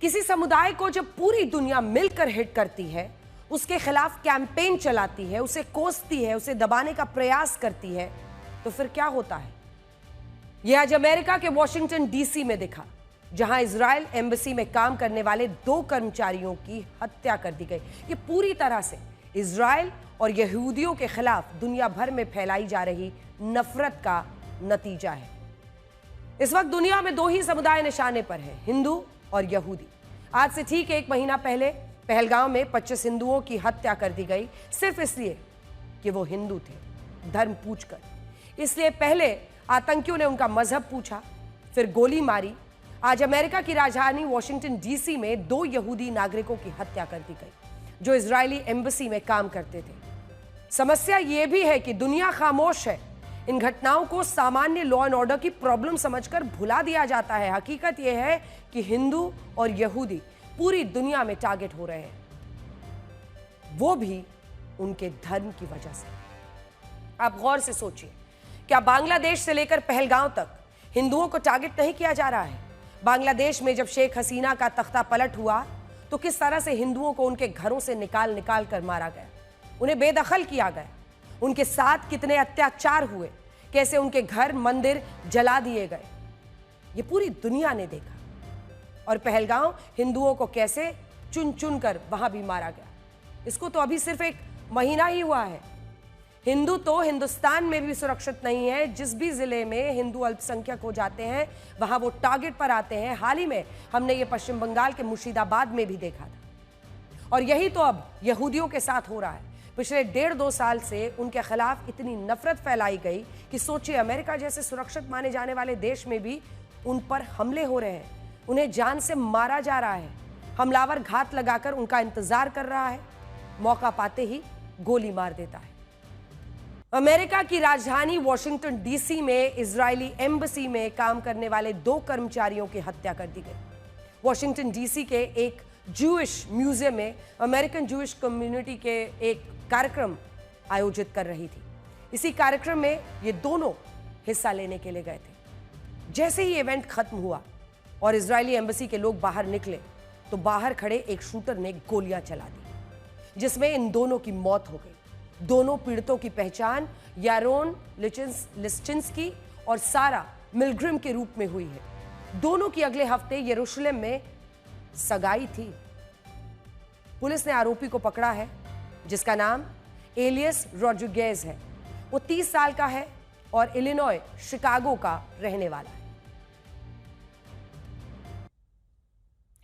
किसी समुदाय को जब पूरी दुनिया मिलकर हिट करती है, उसके खिलाफ कैंपेन चलाती है, उसे कोसती है, उसे दबाने का प्रयास करती है, तो फिर क्या होता है? यह आज अमेरिका के वॉशिंगटन डीसी में दिखा, जहां इजराइल एम्बेसी में काम करने वाले 2 कर्मचारियों की हत्या कर दी गई। ये पूरी तरह से इजराइल और यहूदियों के खिलाफ दुनिया भर में फैलाई जा रही नफरत का नतीजा है। इस वक्त दुनिया में 2 ही समुदाय निशाने पर हैं, हिंदू और यहूदी। आज से ठीक 1 महीना पहले पहलगांव में 25 हिंदुओं की हत्या कर दी गई, सिर्फ इसलिए कि वो हिंदू थे, धर्म पूछकर। इसलिए पहले आतंकियों ने उनका मजहब पूछा, फिर गोली मारी। आज अमेरिका की राजधानी वॉशिंगटन डीसी में 2 यहूदी नागरिकों की हत्या कर दी गई, जो इजरायली एम्बेसी में काम करते थे। समस्या यह भी है कि दुनिया खामोश है। इन घटनाओं को सामान्य लॉ एंड ऑर्डर की प्रॉब्लम समझकर भुला दिया जाता है। हकीकत यह है कि हिंदू और यहूदी पूरी दुनिया में टारगेट हो रहे हैं, वो भी उनके धर्म की वजह से। आप गौर से सोचिए, क्या बांग्लादेश से लेकर पहलगांव तक हिंदुओं को टारगेट नहीं किया जा रहा है? बांग्लादेश में जब शेख हसीना का तख्ता पलट हुआ तो किस तरह से हिंदुओं को उनके घरों से निकाल निकाल कर मारा गया, उन्हें बेदखल किया गया, उनके साथ कितने अत्याचार हुए, कैसे उनके घर मंदिर जला दिए गए, ये पूरी दुनिया ने देखा। और पहलगांव हिंदुओं को कैसे चुन चुन कर वहां भी मारा गया। इसको तो अभी सिर्फ 1 महीना ही हुआ है। हिंदू तो हिंदुस्तान में भी सुरक्षित नहीं है। जिस भी जिले में हिंदू अल्पसंख्यक हो जाते हैं, वहां वो टारगेट पर आते हैं। हाल ही में हमने ये पश्चिम बंगाल के मुर्शिदाबाद में भी देखा था। और यही तो अब यहूदियों के साथ हो रहा है। पिछले 1.5-2 साल से उनके खिलाफ इतनी नफरत फैलाई गई कि सोचिए, अमेरिका जैसे सुरक्षित माने जाने वाले देश में भी उन पर हमले हो रहे हैं, उन्हें जान से मारा जा रहा है। हमलावर घात लगाकर उनका इंतजार कर रहा है, मौका पाते ही गोली मार देता है। अमेरिका की राजधानी वॉशिंगटन डीसी में इजरायली एम्बेसी में काम करने वाले 2 कर्मचारियों की हत्या कर दी गई। वॉशिंगटन डीसी के एक जूइश म्यूजियम में अमेरिकन जूइश कम्युनिटी के एक कार्यक्रम आयोजित कर रही थी। इसी कार्यक्रम में ये दोनों हिस्सा लेने के लिए गए थे। जैसे ही इवेंट खत्म हुआ और इजरायली एम्बेसी के लोग बाहर निकले, तो बाहर खड़े एक शूटर ने गोलियां चला दी, जिसमें इन दोनों की मौत हो गई। दोनों पीड़ितों की पहचान यारोन लिस्चिंस्की और सारा मिलग्रिम के रूप में हुई है। दोनों की अगले हफ्ते यरूशलेम में सगाई थी। पुलिस ने आरोपी को पकड़ा है, जिसका नाम एलियस रोड्रिगेज है। वो 30 साल का है और इलिनॉय शिकागो का रहने वाला है।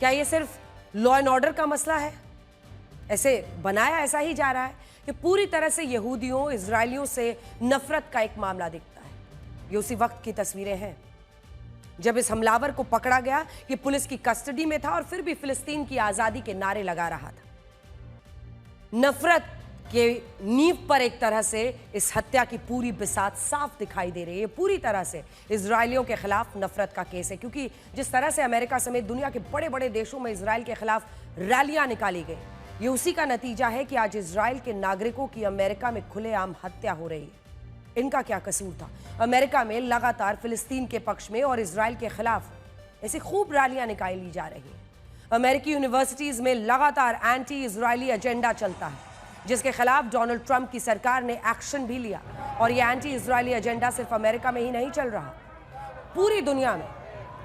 क्या ये सिर्फ लॉ एंड ऑर्डर का मसला है? ऐसे बनाया ऐसा ही जा रहा है कि पूरी तरह से यहूदियों, इजरायलियों से नफरत का एक मामला दिखता है। ये उसी वक्त की तस्वीरें हैं जब इस हमलावर को पकड़ा गया। ये पुलिस की कस्टडी में था और फिर भी फिलिस्तीन की आजादी के नारे लगा रहा था। नफरत के नींव पर एक तरह से इस हत्या की पूरी बिसात साफ दिखाई दे रही है। पूरी तरह से इजरायलियों के खिलाफ नफरत का केस है, क्योंकि जिस तरह से अमेरिका समेत दुनिया के बड़े बड़े देशों में इजरायल के खिलाफ रैलियां निकाली गई, ये उसी का नतीजा है कि आज इजरायल के नागरिकों की अमेरिका में खुलेआम हत्या हो रही है। इनका क्या कसूर था? अमेरिका में लगातार फिलिस्तीन के पक्ष में और इजरायल के खिलाफ ऐसी खूब रैलियां निकाली जा रही हैं। अमेरिकी यूनिवर्सिटीज में लगातार एंटी इजरायली एजेंडा चलता है, जिसके खिलाफ डोनाल्ड ट्रंप की सरकार ने एक्शन भी लिया। और यह एंटी इजरायली एजेंडा सिर्फ अमेरिका में ही नहीं चल रहा, पूरी दुनिया में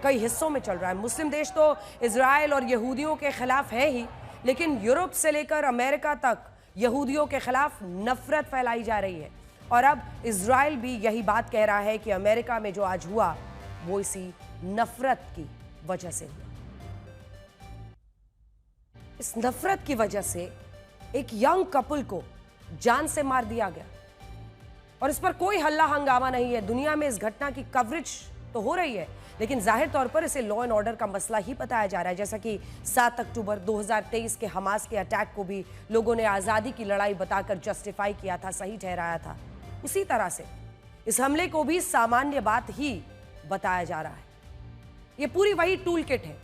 कई हिस्सों में चल रहा है। मुस्लिम देश तो इजरायल और यहूदियों के खिलाफ है ही, लेकिन यूरोप से लेकर अमेरिका तक यहूदियों के खिलाफ नफरत फैलाई जा रही है। और अब इजरायल भी यही बात कह रहा है कि अमेरिका में जो आज हुआ वो इसी नफरत की वजह से हुआ। इस नफरत की वजह से एक यंग कपल को जान से मार दिया गया और इस पर कोई हल्ला हंगामा नहीं है। दुनिया में इस घटना की कवरेज तो हो रही है, लेकिन जाहिर तौर पर इसे लॉ एंड ऑर्डर का मसला ही बताया जा रहा है। जैसा कि 7 अक्टूबर 2023 के हमास के अटैक को भी लोगों ने आज़ादी की लड़ाई बताकर जस्टिफाई किया था, सही ठहराया था, उसी तरह से इस हमले को भी सामान्य बात ही बताया जा रहा है। ये पूरी वही टूल किट है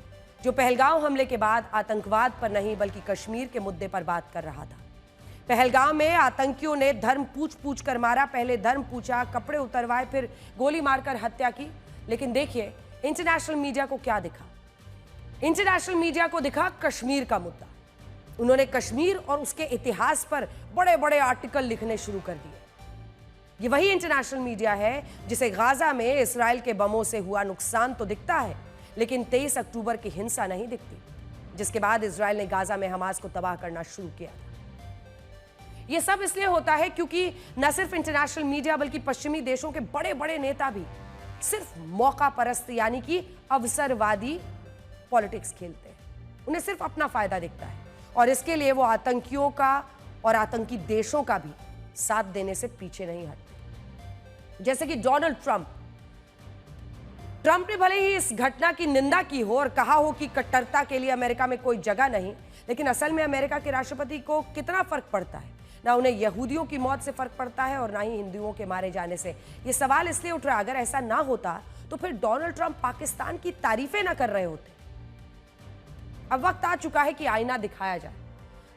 जो पहलगांव हमले के बाद आतंकवाद पर नहीं बल्कि कश्मीर के मुद्दे पर बात कर रहा था। पहलगांव में आतंकियों ने धर्म पूछ कर मारा। पहले धर्म पूछा, कपड़े उतरवाए, फिर गोली मारकर हत्या की। लेकिन देखिए इंटरनेशनल मीडिया को क्या दिखा। इंटरनेशनल मीडिया को दिखा कश्मीर का मुद्दा। उन्होंने कश्मीर और उसके इतिहास पर बड़े बड़े आर्टिकल लिखने शुरू कर दिए। ये वही इंटरनेशनल मीडिया है जिसे गाजा में इस्राएल के बमों से हुआ नुकसान तो दिखता है, लेकिन 23 अक्टूबर की हिंसा नहीं दिखती, जिसके बाद इस्राएल ने गाजा में हमास को तबाह करना शुरू किया। यह सब इसलिए होता है क्योंकि न सिर्फ इंटरनेशनल मीडिया बल्कि पश्चिमी देशों के बड़े बड़े नेता भी सिर्फ मौका परस्त यानी कि अवसरवादी पॉलिटिक्स खेलते हैं। उन्हें सिर्फ अपना फायदा दिखता है और इसके लिए वो आतंकियों का और आतंकी देशों का भी साथ देने से पीछे नहीं हटते। जैसे कि डोनाल्ड ट्रंप ने भले ही इस घटना की निंदा की हो और कहा हो कि कट्टरता के लिए अमेरिका में कोई जगह नहीं, लेकिन असल में अमेरिका के राष्ट्रपति को कितना फर्क पड़ता है? ना उन्हें यहूदियों की मौत से फर्क पड़ता है और ना ही हिंदुओं के मारे जाने से। यह सवाल इसलिए उठ रहा है, अगर ऐसा ना होता तो फिर डोनाल्ड ट्रंप पाकिस्तान की तारीफें ना कर रहे होते। अब वक्त आ चुका है कि आईना दिखाया जाए।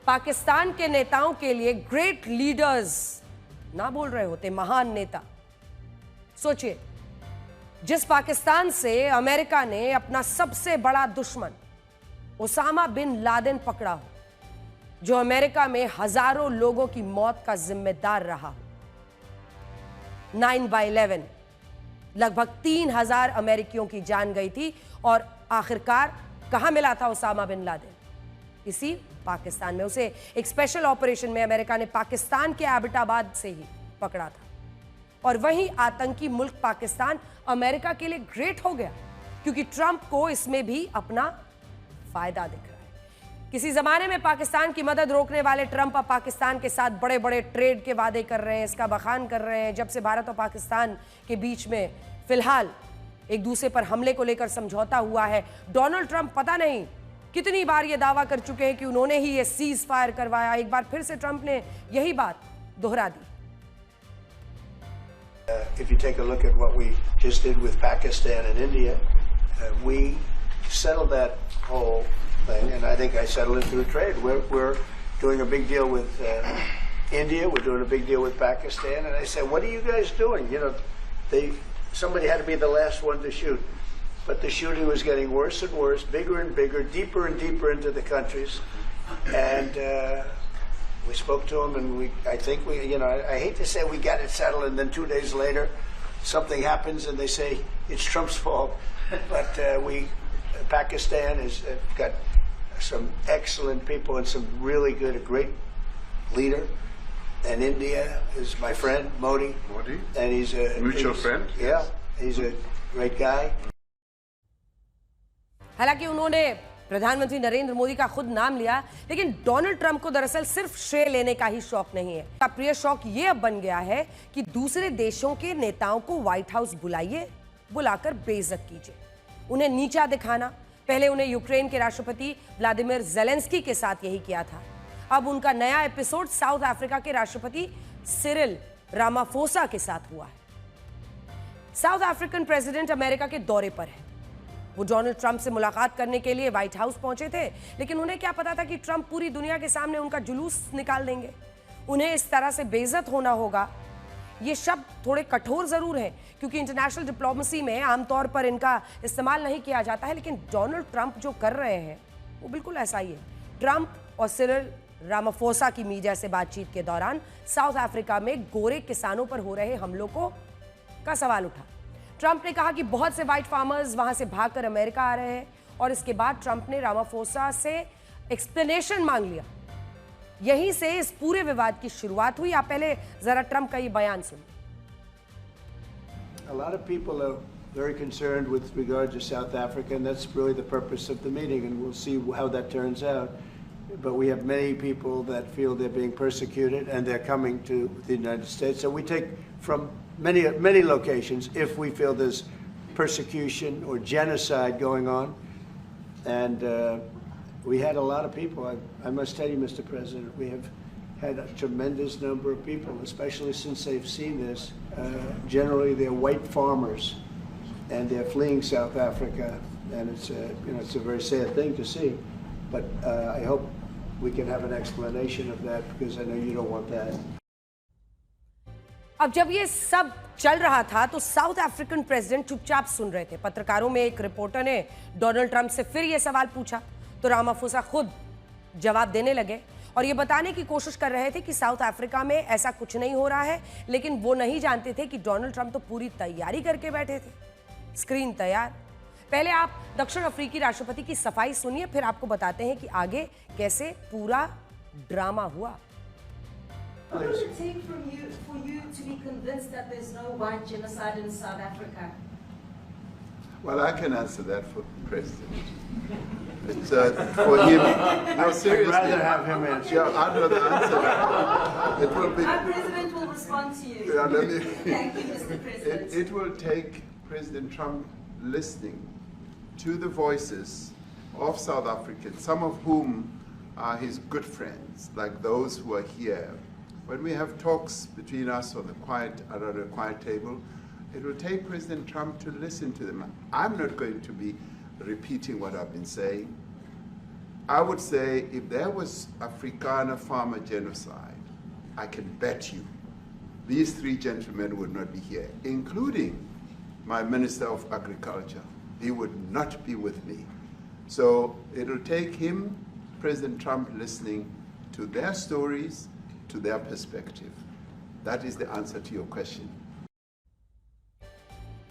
पाकिस्तान के नेताओं के लिए ग्रेट लीडर्स ना बोल रहे होते, महान नेता। सोचिए, जिस पाकिस्तान से अमेरिका ने अपना सबसे बड़ा दुश्मन ओसामा बिन लादेन पकड़ा हो, जो अमेरिका में हजारों लोगों की मौत का जिम्मेदार रहा हो। 9/11 लगभग 3000 अमेरिकियों की जान गई थी और आखिरकार कहां मिला था ओसामा बिन लादेन? इसी पाकिस्तान में। उसे एक स्पेशल ऑपरेशन में अमेरिका ने पाकिस्तान के एबटाबाद से ही पकड़ा था। और वहीं आतंकी मुल्क पाकिस्तान अमेरिका के लिए ग्रेट हो गया क्योंकि ट्रंप को इसमें भी अपना फायदा दिख रहा है। किसी जमाने में पाकिस्तान की मदद रोकने वाले ट्रंप अब पाकिस्तान के साथ बड़े बड़े ट्रेड के वादे कर रहे हैं, इसका बखान कर रहे हैं। जब से भारत और पाकिस्तान के बीच में फिलहाल एक दूसरे पर हमले को लेकर समझौता हुआ है, डोनाल्ड ट्रंप पता नहीं कितनी बार यह दावा कर चुके हैं कि उन्होंने ही यह सीज फायर करवाया। एक बार फिर से ट्रंप ने यही बात दोहरा दी। If you take a look at what we just did with Pakistan and India, we settled that whole thing, and I think I settled it through trade. We're doing a big deal with India. We're doing a big deal with Pakistan, and I said, "What are you guys doing?" You know, somebody had to be the last one to shoot, but the shooting was getting worse and worse, bigger and bigger, deeper and deeper into the countries, and we spoke to them, and I think we, you know, I hate to say we got it settled, and then 2 days later, something happens, and they say it's Trump's fault. But Pakistan has got some excellent people and some really good, a great leader. And India is my friend Modi, and he's a mutual friend. Yeah, he's a great guy. हालांकि उन्होंने प्रधानमंत्री नरेंद्र मोदी का खुद नाम लिया, लेकिन Donald Trump को दरअसल सिर्फ श्रेय लेने का ही शौक नहीं है। का प्रिय शौक ये अब बन गया है कि दूसरे देशों के नेताओं को व्हाइट हाउस बुलाइए, बुलाकर बेइज्जत कीजिए, उन्हें नीचा दिखाना। पहले उन्हें यूक्रेन के राष्ट्रपति व्लादिमीर ज़ेलेंस्की के साथ यही किया था। अब उनका नया एपिसोड साउथ अफ्रीका के राष्ट्रपति सिरिल रामाफोसा के साथ हुआ है। साउथ अफ्रीकन प्रेसिडेंट अमेरिका के दौरे पर है। वो डोनाल्ड ट्रंप से मुलाकात करने के लिए व्हाइट हाउस पहुंचे थे, लेकिन उन्हें क्या पता था कि ट्रंप पूरी दुनिया के सामने उनका जुलूस निकाल देंगे। उन्हें इस तरह से बेइज्जत होना होगा। ये शब्द थोड़े कठोर जरूर हैं क्योंकि इंटरनेशनल डिप्लोमेसी में आमतौर पर इनका इस्तेमाल नहीं किया जाता है, लेकिन डोनाल्ड ट्रंप जो कर रहे हैं वो बिल्कुल ऐसा ही है। ट्रंप और सिरिल रामाफोसा की मीडिया से बातचीत के दौरान साउथ अफ्रीका में गोरे किसानों पर हो रहे हमलों का सवाल उठा। ट्रंप ने कहा कि बहुत से व्हाइट फार्मर्स वहां से भागकर अमेरिका आ रहे हैं और इसके बाद ट्रंप ने रामाफोसा से एक्सप्लेनेशन मांग लिया। यहीं से इस पूरे विवाद की शुरुआत हुई। आप पहले जरा ट्रंप का ये बयान सुनिए। A lot of people are very concerned with regard to South Africa, and that's really the purpose of the meeting, and we'll see how that turns out. But we have many people that feel they're being persecuted, and they're coming to the United States. So we take from many locations if we feel there's persecution or genocide going on. And we had a lot of people. I must tell you, Mr. President, we have had a tremendous number of people, especially since they've seen this. Generally, they're white farmers, and they're fleeing South Africa, and it's a very sad thing to see. But I hope we can have an explanation of that, because I know you don't want that. अब जब ये सब चल रहा था तो south African president चुपचाप सुन रहे थे। पत्रकारों में एक रिपोर्टर ने डोनाल्ड ट्रंप से फिर ये सवाल पूछा तो रामाफोसा खुद जवाब देने लगे और ये बताने की कोशिश कर रहे थे कि साउथ अफ्रीका में ऐसा कुछ नहीं हो रहा है, लेकिन वो नहीं जानते थे कि डोनाल्ड ट्रंप तो पूरी तैयारी करके बैठे थे, स्क्रीन तैयार। पहले आप दक्षिण अफ्रीकी राष्ट्रपति की सफाई सुनिए, फिर आपको बताते हैं कि आगे कैसे पूरा ड्रामा हुआ। What will it take for you to be convinced that there's no white genocide in South Africa? Well, I can answer that for the president. It's for him. No, seriously. I'd rather have him answer. Yeah, I'd rather answer that. It will be. Our president will respond to you. Yeah, let me, Thank you, Mr. President. it will take President Trump listening to the voices of South Africans, some of whom are his good friends, like those who are here. When we have talks between us on around a quiet table, it will take President Trump to listen to them. I'm not going to be repeating what I've been saying. I would say if there was Afrikaner farmer genocide, I can bet you these three gentlemen would not be here, including my Minister of Agriculture. He would not be with me. So it'll take him, President Trump, listening to their stories, to their perspective. That is the answer to your question.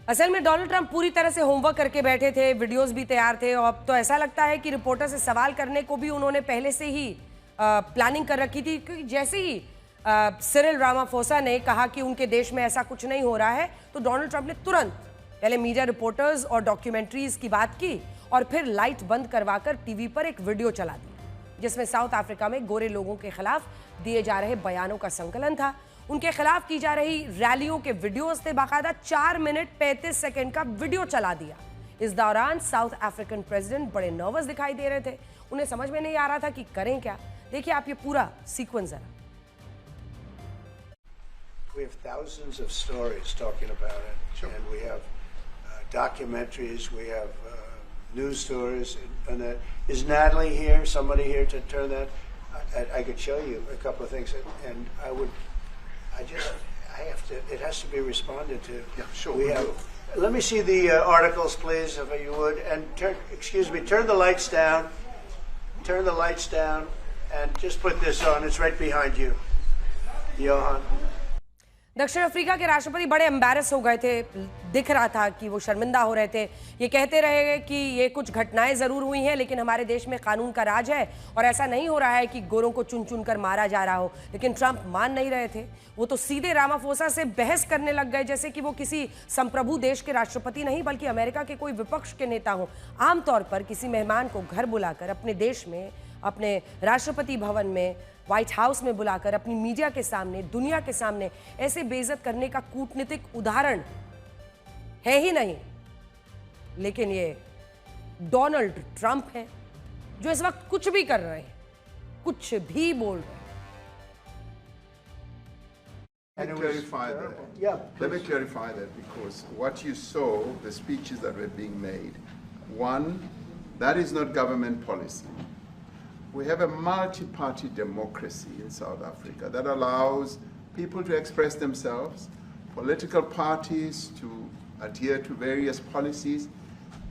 असल में Donald Trump पूरी तरह से homework करके बैठे थे, videos भी तैयार थे और अब तो ऐसा लगता है कि रिपोर्टर से सवाल करने को भी उन्होंने पहले से ही प्लानिंग कर रखी थी, क्योंकि जैसे ही सिरिल रामाफोसा ने कहा कि उनके देश में ऐसा कुछ नहीं हो रहा है तो डोनाल्ड ट्रंप ने तुरंत पहले मीडिया रिपोर्टर्स और डॉक्यूमेंट्रीज की बात की और फिर लाइट बंद करवाकर टीवी पर एक वीडियो चला दी जिसमें साउथ अफ्रीका में गोरे लोगों के खिलाफ दिए जा रहे बयानों का संकलन था। उनके खिलाफ की जा रही रैलियों के वीडियोस थे, बाकायदा 4 मिनट 35 सेकंड का वीडियो चला दिया। इस दौरान साउथ अफ्रीकन प्रेसिडेंट बड़े नर्वस दिखाई दे रहे थे, उन्हें समझ में नहीं आ रहा था कि करें क्या। देखिए आप ये पूरा सीक्वेंस जरा। We have thousands of stories talking about it, Sure. and we have documentaries, we have news stories, and that. Is Natalie here? Somebody here to turn that? I could show you a couple of things, and I have to. It has to be responded to. Yeah, sure. We have. Let me see the articles, please, if you would, and turn the lights down. Turn the lights down, and just put this on. It's right behind you, Johan. दक्षिण Africa के राष्ट्रपति बड़े embarrass हो गए थे, दिख रहा था कि वो शर्मिंदा हो रहे थे। ये कहते रहे कि ये कुछ घटनाएं जरूर हुई हैं लेकिन हमारे देश में कानून का राज है और ऐसा नहीं हो रहा है कि गोरों को चुन चुन कर मारा जा रहा हो। लेकिन ट्रंप मान नहीं रहे थे, वो तो सीधे रामाफोसा से बहस करने लग गए जैसे कि वो किसी संप्रभु देश के राष्ट्रपति नहीं बल्कि अमेरिका के कोई विपक्ष के नेता हो। आमतौर पर किसी मेहमान को घर बुलाकर अपने देश में, अपने राष्ट्रपति भवन में, व्हाइट हाउस में बुलाकर अपनी मीडिया के सामने, दुनिया के सामने ऐसे बेइज्जत करने का कूटनीतिक उदाहरण है ही नहीं। लेकिन ये डोनाल्ड ट्रंप है जो इस वक्त कुछ भी कर रहे हैं, कुछ भी बोल रहे हैं। Let me clarify that. Yeah, Let me clarify that because what you saw, the speeches that were being made, one, that is not government policy. We have a multi-party democracy in South Africa that allows people to express themselves, political parties to adhere to various policies,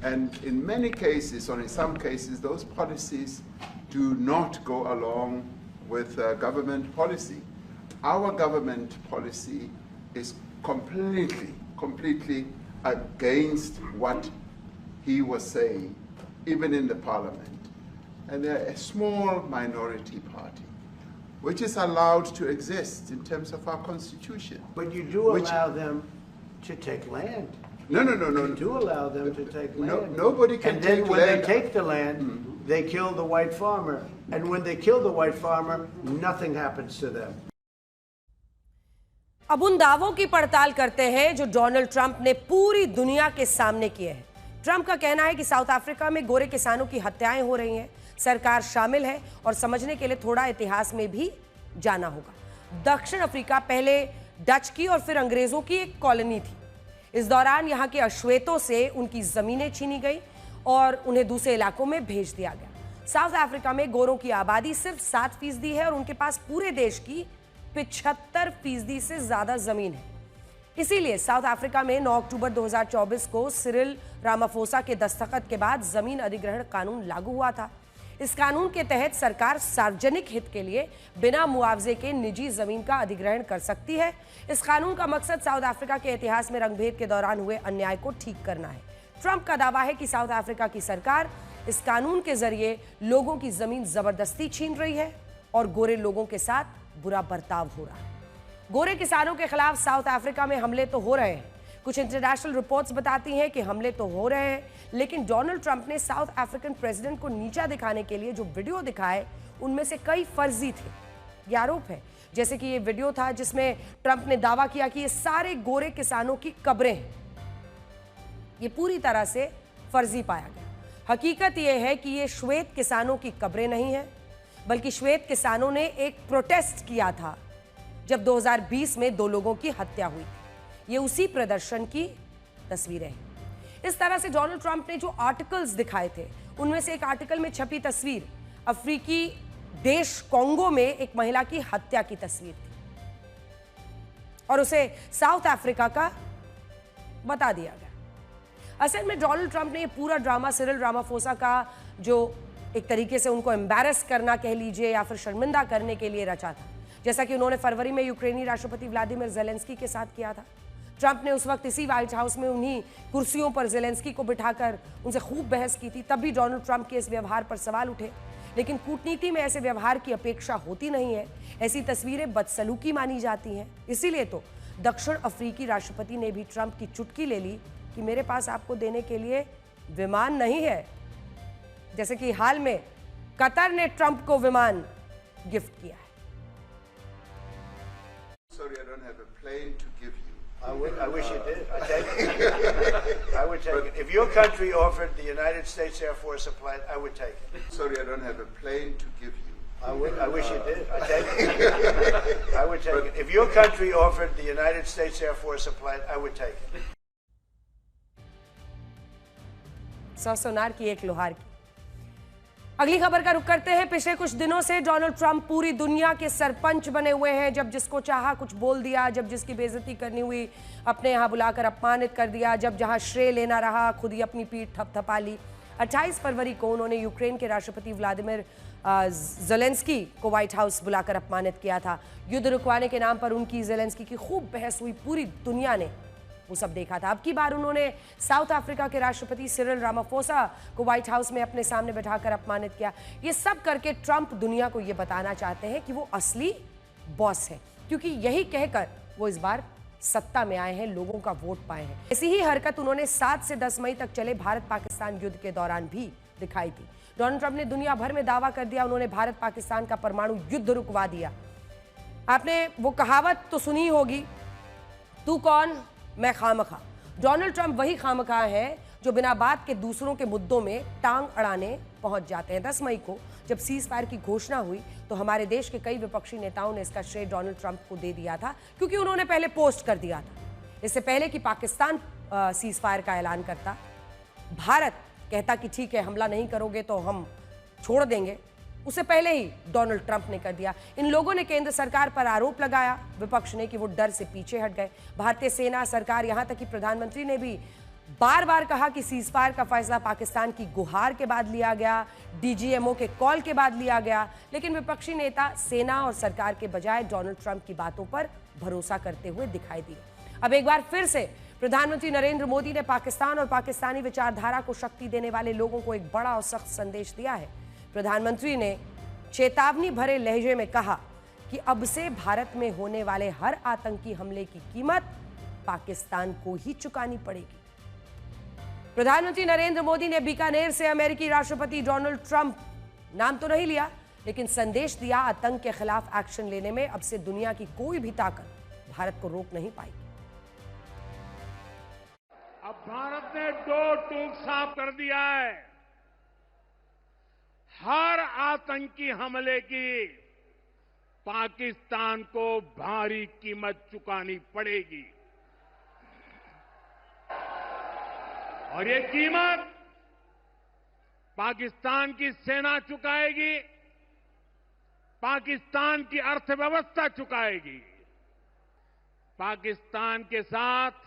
and in many cases, or in some cases, those policies do not go along with government policy. Our government policy is completely against what he was saying, even in the parliament. And they're a small minority party, which is allowed to exist in terms of our constitution. but you do allow them to take land. No. You do allow them to take land. Nobody can and then take when land. they take the land, they kill the white farmer. And when they kill the white farmer, nothing happens to them. अब उन दावों की पड़ताल करते हैं जो Donald Trump ने पूरी दुनिया के सामने किए हैं। ट्रंप का कहना है कि साउथ अफ्रीका में गोरे किसानों की हत्याएं हो रही हैं, सरकार शामिल है और समझने के लिए थोड़ा इतिहास में भी जाना होगा। दक्षिण अफ्रीका पहले डच की और फिर अंग्रेजों की एक कॉलोनी थी। इस दौरान यहाँ के अश्वेतों से उनकी जमीनें छीनी गई और उन्हें दूसरे इलाकों में भेज दिया गया। साउथ अफ्रीका में गोरों की आबादी सिर्फ 7% है और उनके पास पूरे देश की 75% से ज्यादा जमीन है। इसीलिए साउथ अफ्रीका में 9 अक्टूबर 2024 को सिरिल रामाफोसा के दस्तखत के बाद जमीन अधिग्रहण कानून लागू हुआ था। इस कानून के तहत सरकार सार्वजनिक हित के लिए बिना मुआवजे के निजी जमीन का अधिग्रहण कर सकती है। इस कानून का मकसद साउथ अफ्रीका के इतिहास में रंगभेद के दौरान हुए अन्याय को ठीक करना है। ट्रंप का दावा है कि साउथ अफ्रीका की सरकार इस कानून के जरिए लोगों की जमीन जबरदस्ती छीन रही है और गोरे लोगों के साथ बुरा बर्ताव हो रहा है। गोरे किसानों के खिलाफ साउथ अफ्रीका में हमले तो हो रहे हैं। कुछ इंटरनेशनल रिपोर्ट्स बताती हैं कि हमले तो हो रहे हैं, लेकिन डोनाल्ड ट्रंप ने साउथ अफ्रीकन प्रेसिडेंट को नीचा दिखाने के लिए जो वीडियो दिखाए उनमें से कई फर्जी थे। ये आरोप है, जैसे कि ये वीडियो था जिसमें ट्रंप ने दावा किया कि ये सारे गोरे किसानों की कब्रें हैं। ये पूरी तरह से फर्जी पाया गया। हकीकत यह है कि ये श्वेत किसानों की कब्रें नहीं है, बल्कि श्वेत किसानों ने एक प्रोटेस्ट किया था जब 2020 में 2 लोगों की हत्या हुई। ये उसी प्रदर्शन की तस्वीरें हैं। इस तरह से डोनाल्ड ट्रंप ने जो आर्टिकल्स दिखाए थे उनमें से एक आर्टिकल में छपी तस्वीर अफ्रीकी देश कोंगो में एक महिला की हत्या की तस्वीर थी और उसे साउथ अफ्रीका का बता दिया गया। असल में डोनाल्ड ट्रंप ने ये पूरा ड्रामा सिरिल रामाफोसा का जो एक तरीके से उनको एम्बैरस करना कह लीजिए या फिर शर्मिंदा करने के लिए रचा था, जैसा कि उन्होंने फरवरी में यूक्रेनी राष्ट्रपति व्लादिमीर ज़ेलेंस्की के साथ किया था। ट्रंप ने उस वक्त इसी व्हाइट हाउस में उन्हीं कुर्सियों पर ज़ेलेंस्की को बिठाकर उनसे खूब बहस की थी। तब भी डोनाल्ड ट्रंप के इस व्यवहार पर सवाल उठे, लेकिन कूटनीति में ऐसे व्यवहार की अपेक्षा होती नहीं है। ऐसी तस्वीरें बदसलूकी मानी जाती हैं। इसीलिए तो दक्षिण अफ्रीकी राष्ट्रपति ने भी ट्रंप की चुटकी ले ली कि मेरे पास आपको देने के लिए विमान नहीं है, जैसे कि हाल में कतर ने ट्रंप को विमान गिफ्ट किया है। Sorry, I don't have a plane to give you. I wish you did. I take it. I would take it. If your country offered the United States Air Force a plane, I would take it. Sorry, I don't have a plane to give you. I wish you did. I take it. I would take it. If your country offered the United States Air Force a plane, I would take it. 100 सोनार की एक लोहार की। अगली खबर का रुख करते हैं। पिछले कुछ दिनों से डोनाल्ड ट्रंप पूरी दुनिया के सरपंच बने हुए हैं। जब जिसको चाहा कुछ बोल दिया, जब जिसकी बेइज्जती करनी हुई अपने यहाँ बुलाकर अपमानित कर दिया, जब जहाँ श्रेय लेना रहा खुद ही अपनी पीठ थपथपा ली। 28 फरवरी को उन्होंने यूक्रेन के राष्ट्रपति व्लादिमीर ज़ेलेंस्की को व्हाइट हाउस बुलाकर अपमानित किया था। युद्ध रुकवाने के नाम पर उनकी ज़ेलेंस्की की खूब बहस हुई, पूरी दुनिया ने वो सब देखा था। अब की बार उन्होंने साउथ अफ्रीका के राष्ट्रपति सिरिल रामाफोसा को व्हाइट हाउस में अपने सामने बैठाकर अपमानित किया। ये सब करके ट्रंप दुनिया को ये बताना चाहते हैं कि वो असली बॉस है, क्योंकि यही कहकर वो इस बार सत्ता में आए हैं, लोगों का वोट पाए हैं। ऐसी ही हरकत उन्होंने 7 से 10 मई तक चले भारत पाकिस्तान युद्ध के दौरान भी दिखाई थी। डोनाल्ड ट्रंप ने दुनिया भर में दावा कर दिया उन्होंने भारत पाकिस्तान का परमाणु युद्ध रुकवा दिया। आपने वो कहावत तो सुनी होगी, तू कौन मैं खामखा। डोनाल्ड ट्रंप वही खामखा है जो बिना बात के दूसरों के मुद्दों में टांग अड़ाने पहुंच जाते हैं। 10 मई को जब सीज फायर की घोषणा हुई तो हमारे देश के कई विपक्षी नेताओं ने इसका श्रेय डोनाल्ड ट्रंप को दे दिया था, क्योंकि उन्होंने पहले पोस्ट कर दिया था। इससे पहले कि पाकिस्तान सीज फायर का ऐलान करता, भारत कहता कि ठीक है हमला नहीं करोगे तो हम छोड़ देंगे, उससे पहले ही डोनाल्ड ट्रंप ने कर दिया। इन लोगों ने केंद्र सरकार पर आरोप लगाया, विपक्ष ने, कि वो डर से पीछे हट गए। भारतीय सेना, सरकार, यहां तक कि प्रधानमंत्री ने भी बार बार कहा कि सीज फायर का फैसला पाकिस्तान की गुहार के बाद लिया गया, डीजीएमओ के कॉल के बाद लिया गया, लेकिन विपक्षी नेता सेना और सरकार के बजाय डोनाल्ड ट्रंप की बातों पर भरोसा करते हुए दिखाई दिए। अब एक बार फिर से प्रधानमंत्री नरेंद्र मोदी ने पाकिस्तान और पाकिस्तानी विचारधारा को शक्ति देने वाले लोगों को एक बड़ा और सख्त संदेश दिया है। प्रधानमंत्री ने चेतावनी भरे लहजे में कहा कि अब से भारत में होने वाले हर आतंकी हमले की कीमत पाकिस्तान को ही चुकानी पड़ेगी। प्रधानमंत्री नरेंद्र मोदी ने बीकानेर से अमेरिकी राष्ट्रपति डोनाल्ड ट्रंप, नाम तो नहीं लिया, लेकिन संदेश दिया आतंक के खिलाफ एक्शन लेने में अब से दुनिया की कोई भी ताकत भारत को रोक नहीं पाएगी। अब भारत ने दो टूक साफ कर दिया है, हर आतंकी हमले की पाकिस्तान को भारी कीमत चुकानी पड़ेगी और ये कीमत पाकिस्तान की सेना चुकाएगी, पाकिस्तान की अर्थव्यवस्था चुकाएगी। पाकिस्तान के साथ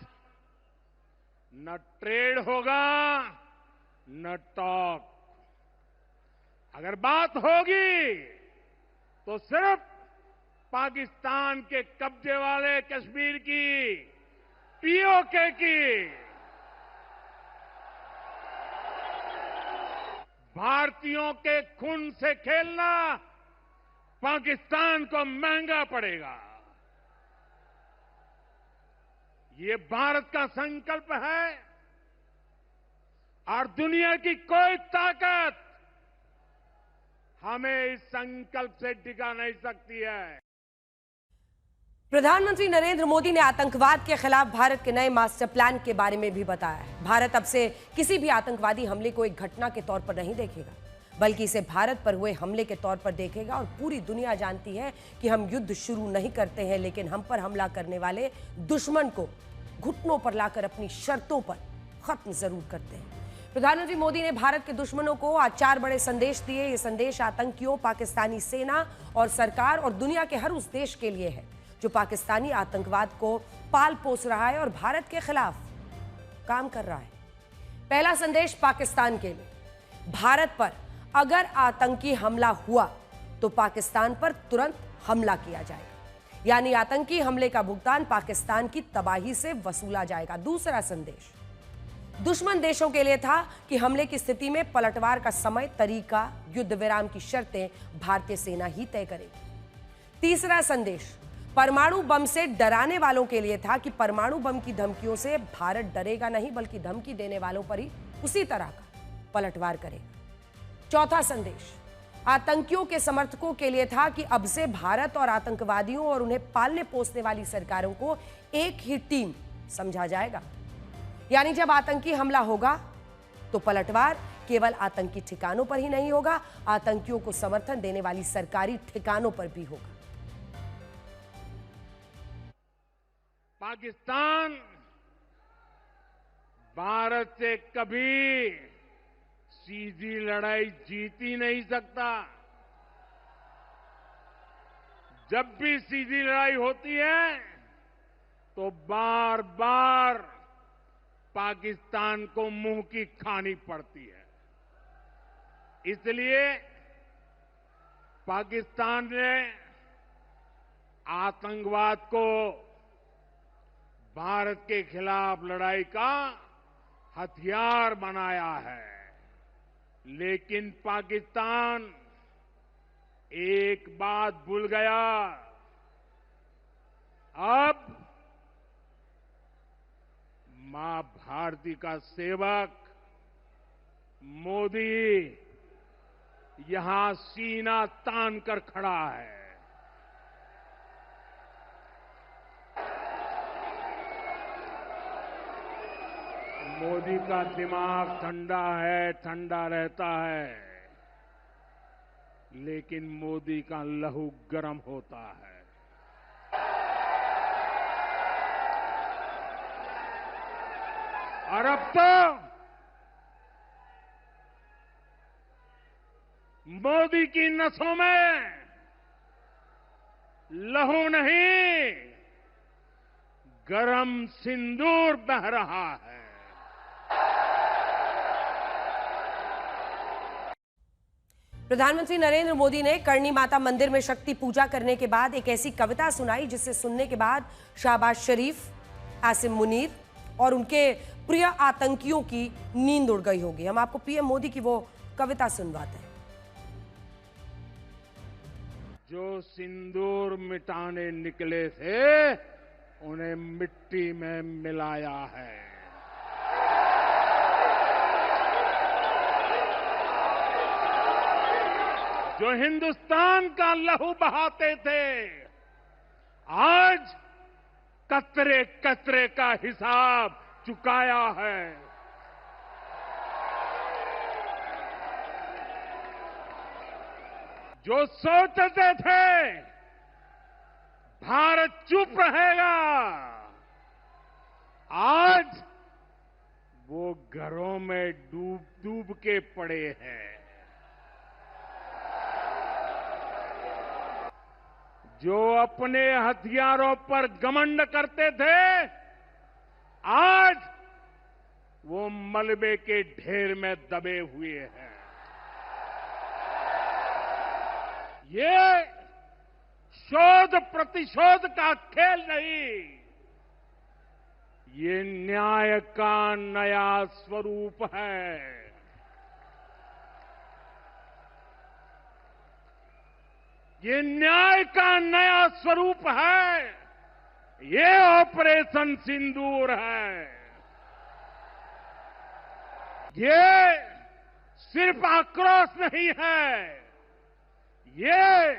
न ट्रेड होगा न टॉक। अगर बात होगी तो सिर्फ पाकिस्तान के कब्जे वाले कश्मीर की, पीओके की। भारतीयों के खून से खेलना पाकिस्तान को महंगा पड़ेगा। ये भारत का संकल्प है और दुनिया की कोई ताकत हमें इस संकल्प से टिका नहीं सकती है। प्रधानमंत्री नरेंद्र मोदी ने आतंकवाद के खिलाफ भारत के नए मास्टर प्लान के बारे में भी बताया है। भारत अब से किसी भी आतंकवादी हमले को एक घटना के तौर पर नहीं देखेगा, बल्कि इसे भारत पर हुए हमले के तौर पर देखेगा। और पूरी दुनिया जानती है कि हम युद्ध शुरू नहीं करते हैं, लेकिन हम पर हमला करने वाले दुश्मन को घुटनों पर लाकर अपनी शर्तों पर खत्म जरूर करते हैं। प्रधानमंत्री मोदी ने भारत के दुश्मनों को आज 4 बड़े संदेश दिए। ये संदेश आतंकियों, पाकिस्तानी सेना और सरकार और दुनिया के हर उस देश के लिए है जो पाकिस्तानी आतंकवाद को पाल पोस रहा है और भारत के खिलाफ काम कर रहा है। पहला संदेश पाकिस्तान के लिए, भारत पर अगर आतंकी हमला हुआ तो पाकिस्तान पर तुरंत हमला किया जाएगा, यानी आतंकी हमले का भुगतान पाकिस्तान की तबाही से वसूला जाएगा। दूसरा संदेश दुश्मन देशों के लिए था कि हमले की स्थिति में पलटवार का समय, तरीका, युद्ध विराम की शर्तें भारतीय सेना ही तय करेगी। तीसरा संदेश परमाणु बम से डराने वालों के लिए था कि परमाणु बम की धमकियों से भारत डरेगा नहीं, बल्कि धमकी देने वालों पर ही उसी तरह का पलटवार करेगा। चौथा संदेश आतंकियों के समर्थकों के लिए था कि अब से भारत और आतंकवादियों और उन्हें पालने पोसने वाली सरकारों को एक ही टीम समझा जाएगा, यानी जब आतंकी हमला होगा तो पलटवार केवल आतंकी ठिकानों पर ही नहीं होगा, आतंकियों को समर्थन देने वाली सरकारी ठिकानों पर भी होगा। पाकिस्तान भारत से कभी सीधी लड़ाई जीत ही नहीं सकता। जब भी सीधी लड़ाई होती है तो बार बार पाकिस्तान को मुंह की खानी पड़ती है। इसलिए पाकिस्तान ने आतंकवाद को भारत के खिलाफ लड़ाई का हथियार बनाया है। लेकिन पाकिस्तान एक बात भूल गया, अब मां भारती का सेवक मोदी यहां सीना तान कर खड़ा है। मोदी का दिमाग ठंडा है, ठंडा रहता है, लेकिन मोदी का लहू गर्म होता है। और अब तो मोदी की नसों में लहू नहीं, गरम सिंदूर बह रहा है। प्रधानमंत्री नरेंद्र मोदी ने करणी माता मंदिर में शक्ति पूजा करने के बाद एक ऐसी कविता सुनाई जिसे सुनने के बाद शहबाज शरीफ, आसिम मुनीर और उनके प्रिय आतंकियों की नींद उड़ गई होगी। हम आपको पीएम मोदी की वो कविता सुनवाते हैं। जो सिंदूर मिटाने निकले थे उन्हें मिट्टी में मिलाया है। जो हिंदुस्तान का लहू बहाते थे आज कतरे कतरे का हिसाब चुकाया है। जो सोचते थे भारत चुप रहेगा, आज वो घरों में डूब डूब के पड़े हैं। जो अपने हथियारों पर घमंड करते थे, आज वो मलबे के ढेर में दबे हुए हैं। ये शोध प्रतिशोध का खेल नहीं, ये न्याय का नया स्वरूप है। ये न्याय का नया स्वरूप है। ये ऑपरेशन सिंदूर है। ये सिर्फ आक्रोश नहीं है, ये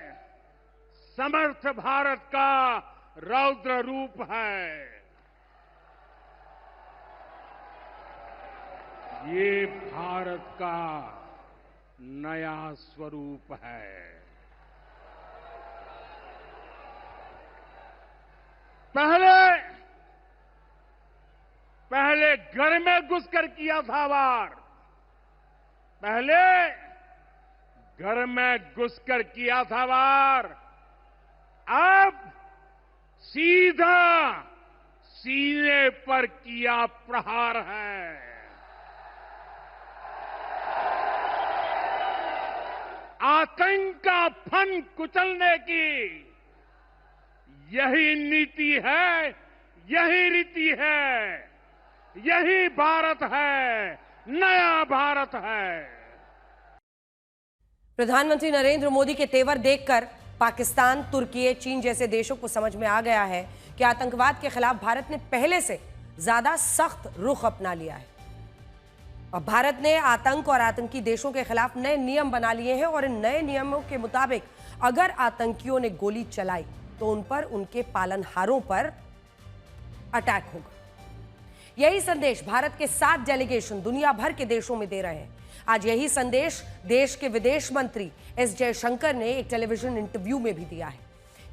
समर्थ भारत का रौद्र रूप है। ये भारत का नया स्वरूप है। पहले घर में घुसकर किया था वार, पहले घर में घुसकर किया था वार, अब सीधा सीने पर किया प्रहार है। आतंक का फन कुचलने की यही नीति है, यही रीति है, यही भारत है, नया भारत है। प्रधानमंत्री नरेंद्र मोदी के तेवर देखकर पाकिस्तान, तुर्की, चीन जैसे देशों को समझ में आ गया है कि आतंकवाद के खिलाफ भारत ने पहले से ज्यादा सख्त रुख अपना लिया है। और भारत ने आतंक और आतंकी देशों के खिलाफ नए नियम बना लिए हैं और इन नए नियमों के मुताबिक अगर आतंकियों ने गोली चलाई तो उन पर, उनके पालनहारों पर अटैक होगा। यही संदेश भारत के 7 डेलीगेशन दुनिया भर के देशों में दे रहे हैं। आज यही संदेश देश के विदेश मंत्री एस जयशंकर ने एक टेलीविजन इंटरव्यू में भी दिया है।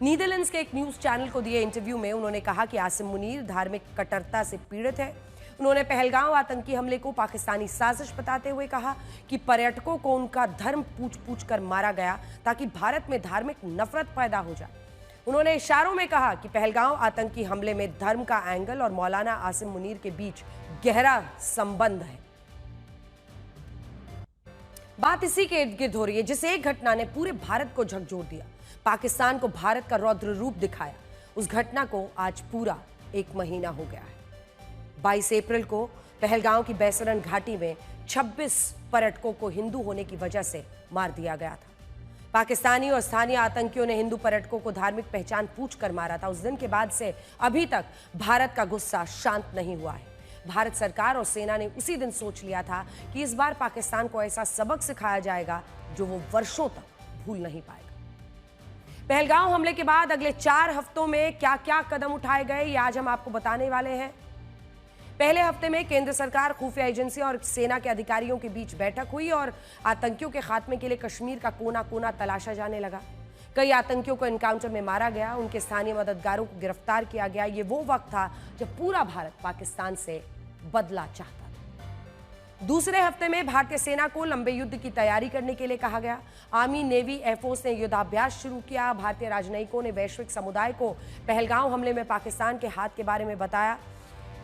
नीदरलैंड्स के एक न्यूज चैनल को दिए इंटरव्यू में उन्होंने कहा कि आसिम मुनीर धार्मिक कट्टरता से पीड़ित है। उन्होंने पहलगांव आतंकी हमले को पाकिस्तानी साजिश बताते हुए कहा कि पर्यटकों को उनका धर्म पूछ कर मारा गया ताकि भारत में धार्मिक नफरत पैदा हो जाए। उन्होंने इशारों में कहा कि पहलगांव आतंकी हमले में धर्म का एंगल और मौलाना आसिम मुनीर के बीच गहरा संबंध है। बात इसी के इर्द गिर्द हो रही है जिस एक घटना ने पूरे भारत को झकझोर दिया, पाकिस्तान को भारत का रौद्र रूप दिखाया। उस घटना को आज पूरा 1 महीना हो गया है। 22 अप्रैल को पहलगांव की बैसरन घाटी में 26 पर्यटकों को हिंदू होने की वजह से मार दिया गया था। पाकिस्तानी और स्थानीय आतंकियों ने हिंदू पर्यटकों को धार्मिक पहचान पूछकर मारा था। उस दिन के बाद से अभी तक भारत का गुस्सा शांत नहीं हुआ है। भारत सरकार और सेना ने उसी दिन सोच लिया था कि इस बार पाकिस्तान को ऐसा सबक सिखाया जाएगा जो वो वर्षों तक भूल नहीं पाएगा। पहलगांव हमले के बाद अगले 4 हफ्तों में क्या क्या कदम उठाए गए, ये आज हम आपको बताने वाले हैं। पहले हफ्ते में केंद्र सरकार, खुफिया एजेंसी और सेना के अधिकारियों के बीच बैठक हुई और आतंकियों के खात्मे के लिए कश्मीर का कोना कोना तलाशा जाने लगा। कई आतंकियों को एनकाउंटर में मारा गया, उनके स्थानीय मददगारों को गिरफ्तार किया गया। ये वो वक्त था जब पूरा भारत पाकिस्तान से बदला चाहता था। दूसरे हफ्ते में भारतीय सेना को लंबे युद्ध की तैयारी करने के लिए कहा गया। आर्मी, नेवी, एयरफोर्स ने युद्धाभ्यास शुरू किया। भारतीय राजनयिकों ने वैश्विक समुदाय को पहलगांव हमले में पाकिस्तान के हाथ के बारे में बताया।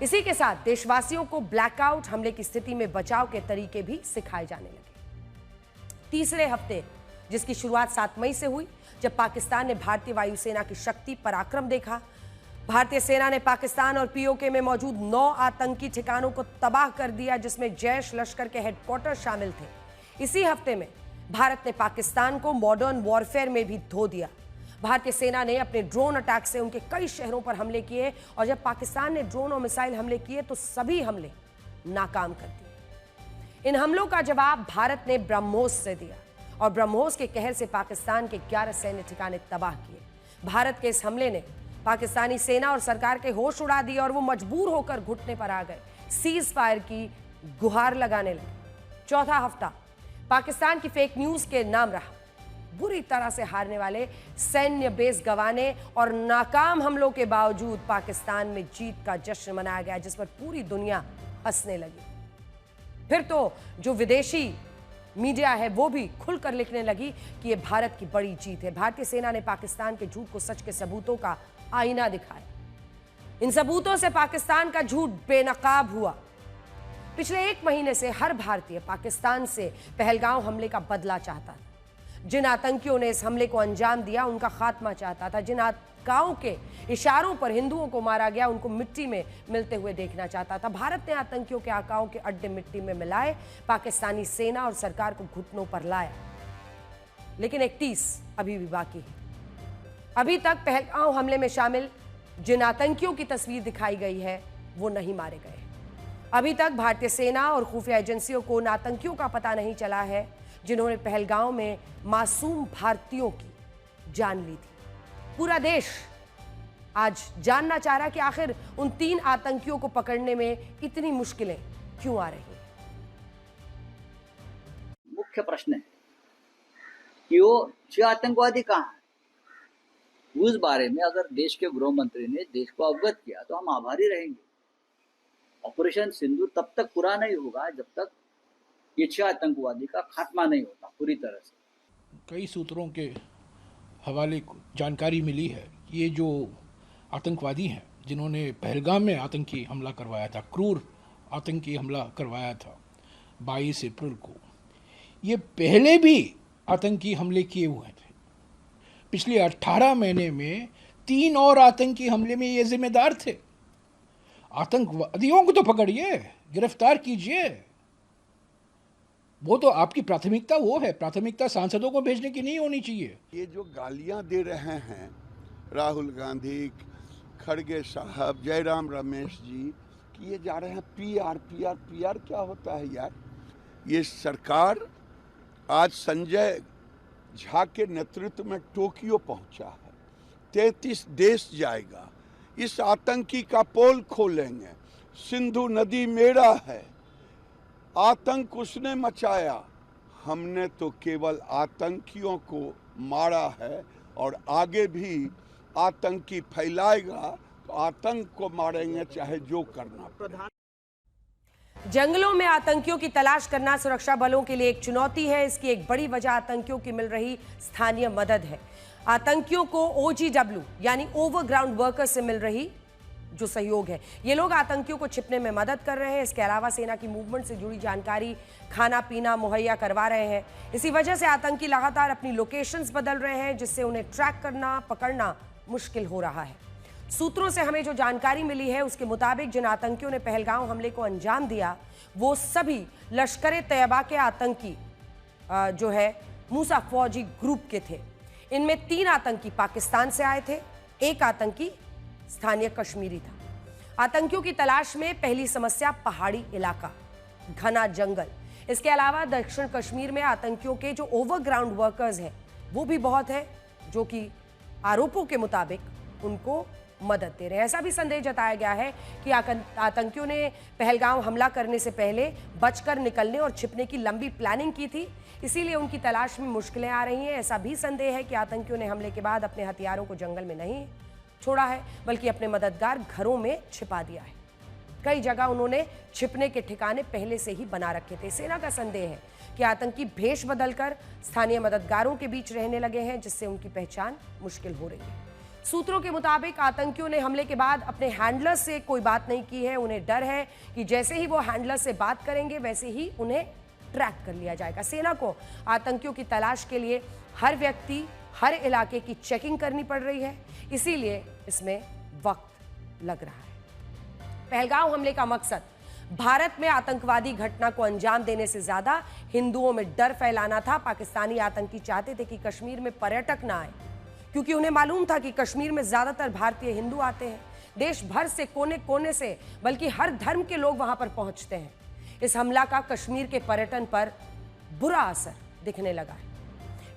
इसी के साथ देशवासियों को ब्लैकआउट हमले की स्थिति में बचाव के तरीके भी सिखाए जाने लगे। तीसरे हफ्ते, जिसकी शुरुआत 7 मई से हुई, जब पाकिस्तान ने भारतीय वायुसेना की शक्ति, पराक्रम देखा। भारतीय सेना ने पाकिस्तान और पीओके में मौजूद 9 आतंकी ठिकानों को तबाह कर दिया, जिसमें जैश लश्कर के हेडक्वार्टर शामिल थे। इसी हफ्ते में भारत ने पाकिस्तान को मॉडर्न वॉरफेयर में भी धो दिया। भारतीय सेना ने अपने ड्रोन अटैक से उनके कई शहरों पर हमले किए और जब पाकिस्तान ने ड्रोन और मिसाइल हमले किए तो सभी हमले नाकाम कर दिए। इन हमलों का जवाब भारत ने ब्रह्मोस से दिया और ब्रह्मोस के कहर से पाकिस्तान के 11 सैन्य ठिकाने तबाह किए। भारत के इस हमले ने पाकिस्तानी सेना और सरकार के होश उड़ा दिए और वो मजबूर होकर घुटने पर आ गए, सीज फायर की गुहार लगाने लगे। चौथा हफ्ता पाकिस्तान की फेक न्यूज के नाम रहा। बुरी तरह से हारने वाले, सैन्य बेस गंवाने और नाकाम हमलों के बावजूद पाकिस्तान में जीत का जश्न मनाया गया, जिस पर पूरी दुनिया हंसने लगी। फिर तो जो विदेशी मीडिया है वो भी खुलकर लिखने लगी कि यह भारत की बड़ी जीत है। भारतीय सेना ने पाकिस्तान के झूठ को सच के सबूतों का आईना दिखाया। इन सबूतों से पाकिस्तान का झूठ बेनकाब हुआ। पिछले 1 महीने से हर भारतीय पाकिस्तान से पहलगाम हमले का बदला चाहता था। जिन आतंकियों ने इस हमले को अंजाम दिया उनका खात्मा चाहता था। जिन आकाओं के इशारों पर हिंदुओं को मारा गया उनको मिट्टी में मिलते हुए देखना चाहता था। भारत ने आतंकियों के आकाओं के अड्डे मिट्टी में मिलाए, पाकिस्तानी सेना और सरकार को घुटनों पर लाया। लेकिन एक टीस अभी भी बाकी है। अभी तक पहलगाम हमले में शामिल जिन आतंकियों की तस्वीर दिखाई गई है वो नहीं मारे गए। अभी तक भारतीय सेना और खुफिया एजेंसियों को उन आतंकियों का पता नहीं चला है जिन्होंने पहलगाम में मासूम भारतीयों की जान ली थी। पूरा देश आज जानना चाह रहा है कि आखिर उन 3 आतंकियों को पकड़ने में इतनी मुश्किलें क्यों आ रही हैं। मुख्य प्रश्न है कि वो 6 आतंकवादी कहाँ हैं। उस बारे में अगर देश के गृह मंत्री ने देश को अवगत किया तो हम आभारी रहेंगे। ऑपरेशन सिंदूर तब तक पूरा नहीं होगा जब तक ये 6 आतंकवादी का खात्मा नहीं होता पूरी तरह से। कई सूत्रों के हवाले जानकारी मिली है ये जो आतंकवादी हैं जिन्होंने पहलगाम में आतंकी हमला करवाया था, क्रूर आतंकी हमला करवाया था 22 अप्रैल को, ये पहले भी आतंकी हमले किए हुए थे। पिछले 18 महीने में 3 और आतंकी हमले में ये जिम्मेदार थे। आतंकवादियों को तो पकड़िए, गिरफ्तार कीजिए। वो तो आपकी प्राथमिकता वो है, प्राथमिकता सांसदों को भेजने की नहीं होनी चाहिए। ये जो गालियां दे रहे हैं राहुल गांधी, खड़गे साहब, जयराम रमेश जी कि ये जा रहे हैं पीआर क्या होता है यार। ये सरकार आज संजय झा के नेतृत्व में टोक्यो पहुंचा है, 33 देश जाएगा। इस आतंकी का पोल खोलेंगे। सिंधु नदी मेरा है, आतंक उसने मचाया, हमने तो केवल आतंकियों को मारा है और आगे भी आतंकी फैलाएगा तो आतंक को मारेंगे चाहे जो करना पड़े। जंगलों में आतंकियों की तलाश करना सुरक्षा बलों के लिए एक चुनौती है। इसकी एक बड़ी वजह आतंकियों की मिल रही स्थानीय मदद है। आतंकियों को OGW यानी ओवरग्राउंड वर्कर्स से मिल रही जो सहयोग है। ये लोग आतंकियों को छिपने में मदद कर रहे हैं। इसके अलावा सेना की मूवमेंट से जुड़ी जानकारी, खाना पीना मुहैया करवा रहे हैं। इसी वजह से आतंकी लगातार अपनी लोकेशंस बदल रहे हैं, जिससे उन्हें ट्रैक करना, पकड़ना मुश्किल हो रहा है। सूत्रों से हमें जो जानकारी मिली है उसके मुताबिक जिन आतंकियों ने पहलगाम हमले को अंजाम दिया वो सभी लश्कर-ए-तैयबा के आतंकी जो है मूसा फौजी ग्रुप के थे। इनमें 3 आतंकी पाकिस्तान से आए थे, 1 आतंकी स्थानीय कश्मीरी था। आतंकियों की तलाश में पहली समस्या पहाड़ी इलाका, घना जंगल। इसके अलावा दक्षिण कश्मीर में आतंकियों के जो ओवरग्राउंड वर्कर्स हैं वो भी बहुत है, जो कि आरोपों के मुताबिक उनको मदद दे रहे हैं। ऐसा भी संदेह जताया गया है कि आतंकियों ने पहलगाम हमला करने से पहले बचकर निकलने और छिपने की लंबी प्लानिंग की थी, इसीलिए उनकी तलाश में मुश्किलें आ रही हैं। ऐसा भी संदेह है कि आतंकियों ने हमले के बाद अपने हथियारों को जंगल में नहीं छोड़ा है, बल्कि अपने मददगार घरों में छिपा दिया है। कई जगह उन्होंने छिपने के ठिकाने पहले से ही बना रखे थे। सेना का संदेह है कि आतंकी भेष बदलकर स्थानीय मददगारों के बीच रहने लगे हैं, जिससे उनकी पहचान मुश्किल हो रही है। सूत्रों के मुताबिक आतंकियों ने हमले के बाद अपने हैंडलर से कोई बात नहीं की है। उन्हें डर है कि जैसे ही वो हैंडलर से बात करेंगे वैसे ही उन्हें ट्रैक कर लिया जाएगा। सेना को आतंकियों की तलाश के लिए हर व्यक्ति, हर इलाके की चेकिंग करनी पड़ रही है, इसीलिए इसमें वक्त लग रहा है। पहलगाम हमले का मकसद भारत में आतंकवादी घटना को अंजाम देने से ज्यादा हिंदुओं में डर फैलाना था। पाकिस्तानी आतंकी चाहते थे कि कश्मीर में पर्यटक ना आए, क्योंकि उन्हें मालूम था कि कश्मीर में ज्यादातर भारतीय हिंदू आते हैं। देश भर से, कोने कोने से, बल्कि हर धर्म के लोग वहां पर पहुंचते हैं। इस हमला का कश्मीर के पर्यटन पर बुरा असर दिखने लगा है।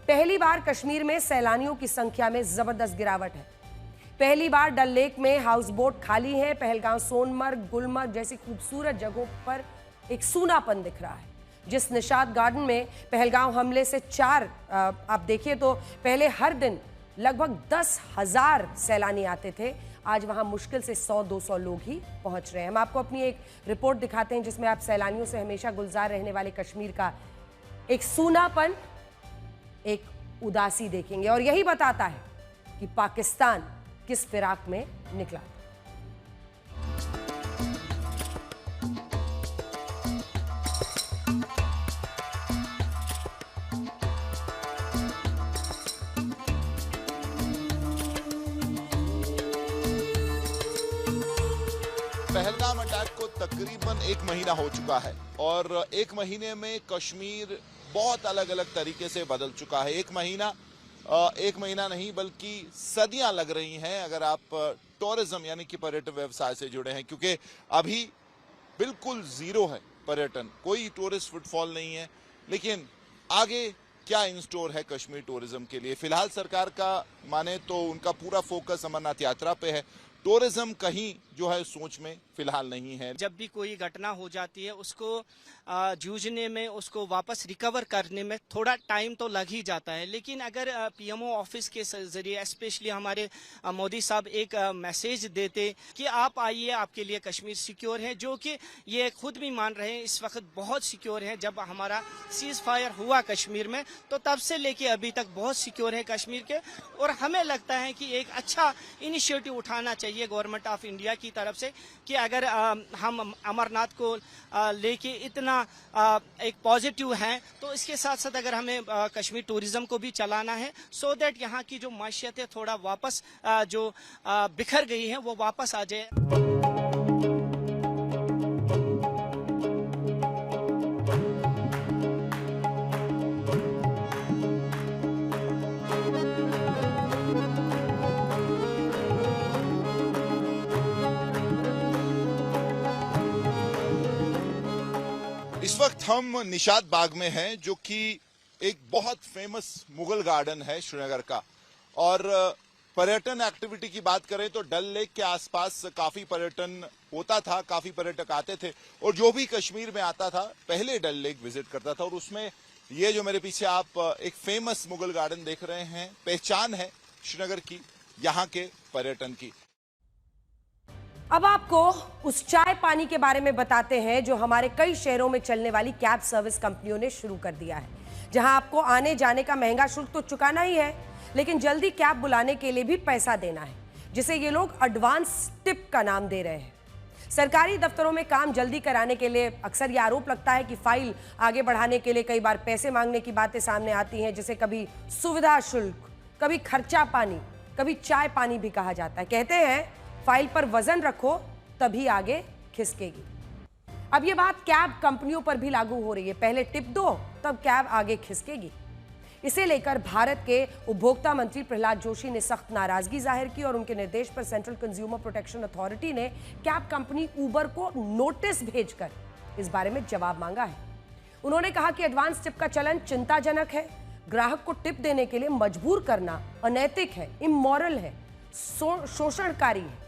पहली बार कश्मीर में सैलानियों की संख्या में जबरदस्त गिरावट है। पहली बार डल लेक में हाउस बोट खाली है। पहलगाम, सोनमर्ग, गुलमर्ग जैसी खूबसूरत जगहों पर एक सूनापन दिख रहा है। जिस निशात गार्डन में पहलगाम हमले से 4 आप देखिए तो पहले हर दिन लगभग 10,000 सैलानी आते थे, आज वहां मुश्किल से 100-200 लोग ही पहुंच रहे हैं। हम आपको अपनी एक रिपोर्ट दिखाते हैं जिसमें आप सैलानियों से हमेशा गुलजार रहने वाले कश्मीर का एक सूनापन, एक उदासी देखेंगे और यही बताता है कि पाकिस्तान किस फिराक में निकला। पहलगाम अटैक को तकरीबन 1 महीना हो चुका है और 1 महीने में कश्मीर बहुत अलग अलग तरीके से बदल चुका है। 1 महीना नहीं बल्कि सदियां लग रही हैं अगर आप टूरिज्म यानी कि पर्यटन व्यवसाय से जुड़े हैं, क्योंकि अभी बिल्कुल जीरो है पर्यटन, कोई टूरिस्ट फुटफॉल नहीं है। लेकिन आगे क्या इन स्टोर है कश्मीर टूरिज्म के लिए? फिलहाल सरकार का माने तो उनका पूरा फोकस अमरनाथ यात्रा पे है। टूरिज्म कहीं जो है सोच में फिलहाल नहीं है। जब भी कोई घटना हो जाती है उसको जूझने में, उसको वापस रिकवर करने में थोड़ा टाइम तो लग ही जाता है। लेकिन अगर पीएमओ ऑफिस के जरिए स्पेशली हमारे मोदी साहब एक मैसेज देते कि आप आइए, आपके लिए कश्मीर सिक्योर है, जो कि ये खुद भी मान रहे हैं इस वक्त बहुत सिक्योर है। जब हमारा सीज फायर हुआ कश्मीर में तो तब से लेके अभी तक बहुत सिक्योर है कश्मीर के, और हमें लगता है कि एक अच्छा इनिशिएटिव उठाना चाहिए गवर्नमेंट ऑफ इंडिया की तरफ से कि अगर हम अमरनाथ को लेके इतना एक पॉजिटिव हैं तो इसके साथ साथ अगर हमें कश्मीर टूरिज्म को भी चलाना है सो दैट यहाँ की जो माशियत है थोड़ा वापस जो बिखर गई है वो वापस आ जाए। इस वक्त हम निशात बाग में हैं, जो कि एक बहुत फेमस मुगल गार्डन है श्रीनगर का। और पर्यटन एक्टिविटी की बात करें तो डल लेक के आसपास काफी पर्यटन होता था, काफी पर्यटक आते थे और जो भी कश्मीर में आता था पहले डल लेक विजिट करता था। और उसमें ये जो मेरे पीछे आप एक फेमस मुगल गार्डन देख रहे हैं, पहचान है श्रीनगर की, यहाँ के पर्यटन की। अब आपको उस चाय पानी के बारे में बताते हैं जो हमारे कई शहरों में चलने वाली कैब सर्विस कंपनियों ने शुरू कर दिया है, जहां आपको आने जाने का महंगा शुल्क तो चुकाना ही है, लेकिन जल्दी कैब बुलाने के लिए भी पैसा देना है, जिसे ये लोग एडवांस टिप का नाम दे रहे हैं। सरकारी दफ्तरों में काम जल्दी कराने के लिए अक्सर ये आरोप लगता है कि फाइल आगे बढ़ाने के लिए कई बार पैसे मांगने की बातें सामने आती हैं, जिसे कभी सुविधा शुल्क, कभी खर्चा पानी, कभी चाय पानी भी कहा जाता है। कहते हैं फाइल पर वजन रखो तभी आगे खिसकेगी। अब ये बात कैब कंपनियों पर भी लागू हो रही है, पहले टिप दो तब कैब आगे खिसकेगी। इसे लेकर भारत के उपभोक्ता मंत्री प्रहलाद जोशी ने सख्त नाराजगी जाहिर की और उनके निर्देश पर सेंट्रल कंज्यूमर प्रोटेक्शन अथॉरिटी ने कैब कंपनी उबर को नोटिस भेजकर इस बारे में जवाब मांगा है। उन्होंने कहा कि एडवांस टिप का चलन चिंताजनक है, ग्राहक को टिप देने के लिए मजबूर करना अनैतिक है, इमोरल है, शोषणकारी है,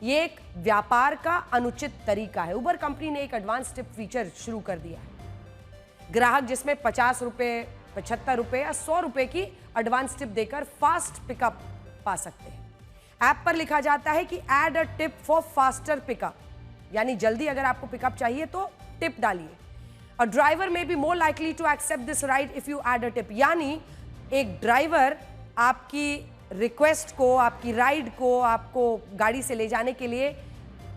ये एक व्यापार का अनुचित तरीका है। उबर कंपनी ने एक एडवांस टिप फीचर शुरू कर दिया है। ग्राहक जिसमें 50 रुपए, 75 रुपए या 100 रुपए की एडवांस टिप देकर फास्ट पिकअप पा सकते हैं। ऐप पर लिखा जाता है कि add a tip for faster pickup, यानी जल्दी अगर आपको पिकअप चाहिए तो टिप डालिए। A driver may be more likely to accept this ride if you add a tip, यानी एक ड्राइवर आपकी रिक्वेस्ट को, आपकी राइड को, आपको गाड़ी से ले जाने के लिए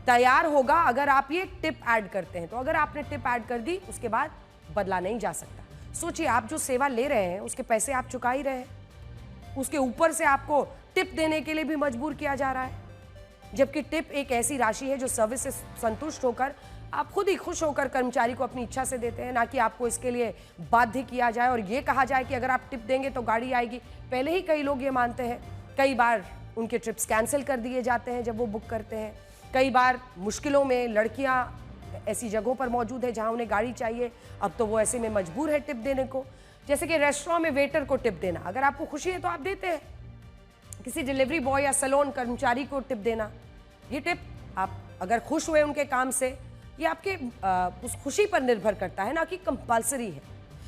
तैयार होगा अगर आप ये टिप ऐड करते हैं। तो अगर आपने टिप ऐड कर दी उसके बाद बदला नहीं जा सकता। सोचिए, आप जो सेवा ले रहे हैं उसके पैसे आप चुका ही रहे हैं, उसके ऊपर से आपको टिप देने के लिए भी मजबूर किया जा रहा है, जबकि टिप एक ऐसी राशि है जो सर्विस से संतुष्ट होकर आप खुद ही खुश होकर कर्मचारी को अपनी इच्छा से देते हैं, ना कि आपको इसके लिए बाध्य किया जाए और ये कहा जाए कि अगर आप टिप देंगे तो गाड़ी आएगी। पहले ही कई लोग ये मानते हैं, कई बार उनके ट्रिप्स कैंसिल कर दिए जाते हैं जब वो बुक करते हैं। कई बार मुश्किलों में लड़कियां ऐसी जगहों पर मौजूद है जहां उन्हें गाड़ी चाहिए, अब तो वो ऐसे में मजबूर है टिप देने को। जैसे कि रेस्टोरेंट में वेटर को टिप देना, अगर आपको खुशी है तो आप देते हैं। किसी डिलीवरी बॉय या सैलून कर्मचारी को टिप देना, ये टिप आप अगर खुश हुए उनके काम से, ये आपके उस खुशी पर निर्भर करता है, ना कि कंपल्सरी है।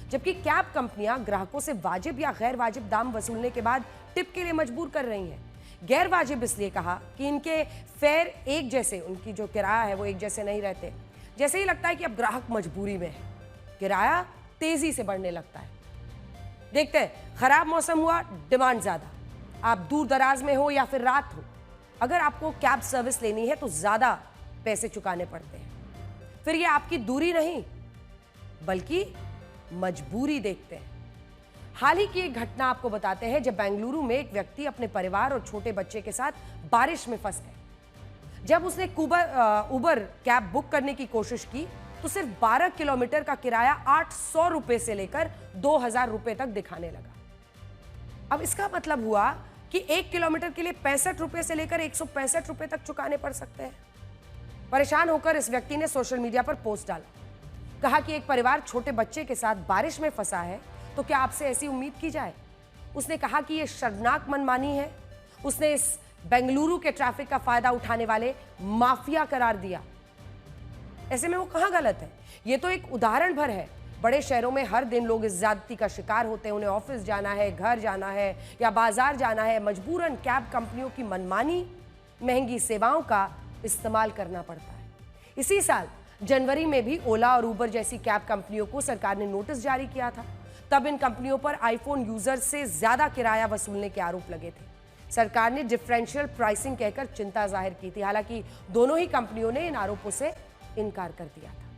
जबकि कैब कंपनियां ग्राहकों से वाजिब या गैर वाजिब दाम वसूलने के बाद टिप के लिए मजबूर कर रही हैं। गैर वाजिब इसलिए कहा कि इनके फेयर एक जैसे, उनकी जो किराया है वो एक जैसे नहीं रहते। जैसे ही लगता है कि अब ग्राहक मजबूरी में है, किराया तेजी से बढ़ने लगता है। देखते हैं, खराब मौसम हुआ, डिमांड ज्यादा, आप दूर दराज में हो या फिर रात हो, अगर आपको कैब सर्विस लेनी है तो ज्यादा पैसे चुकाने पड़ते हैं। फिर ये आपकी दूरी नहीं बल्कि मजबूरी देखते हैं। हाल ही की एक घटना आपको बताते हैं, जब बेंगलुरु में एक व्यक्ति अपने परिवार और छोटे बच्चे के साथ बारिश में फंस गए। जब उसने उबर कैब बुक करने की कोशिश की तो सिर्फ 12 किलोमीटर का किराया 800 रुपए से लेकर 2000 रुपए तक दिखाने लगा। अब इसका मतलब हुआ कि 1 किलोमीटर के लिए 65 रुपए से लेकर 165 रुपए तक चुकाने पड़ सकते हैं। परेशान होकर इस व्यक्ति ने सोशल मीडिया पर पोस्ट डाला, कहा कि एक परिवार छोटे बच्चे के साथ बारिश में फंसा है तो क्या आपसे ऐसी उम्मीद की जाए। उसने कहा कि यह शर्मनाक मनमानी है। उसने इस बेंगलुरु के ट्रैफिक का फायदा उठाने वाले माफिया करार दिया। ऐसे में वो कहां गलत है? ये तो एक उदाहरण भर है। बड़े शहरों में हर दिन लोग इस ज्यादती का शिकार होते हैं। उन्हें ऑफिस जाना है, घर जाना है या बाजार जाना है, मजबूरन कैब कंपनियों की मनमानी महंगी सेवाओं का इस्तेमाल करना पड़ता है। इसी साल जनवरी में भी ओला और उबर जैसी कैब कंपनियों को सरकार ने नोटिस जारी किया था। तब इन कंपनियों पर आईफोन यूजर से ज्यादा किराया वसूलने के आरोप लगे थे। सरकार ने डिफरेंशियल प्राइसिंग कहकर चिंता जाहिर की थी। हालांकि दोनों ही कंपनियों ने इन आरोपों से इनकार कर दिया था।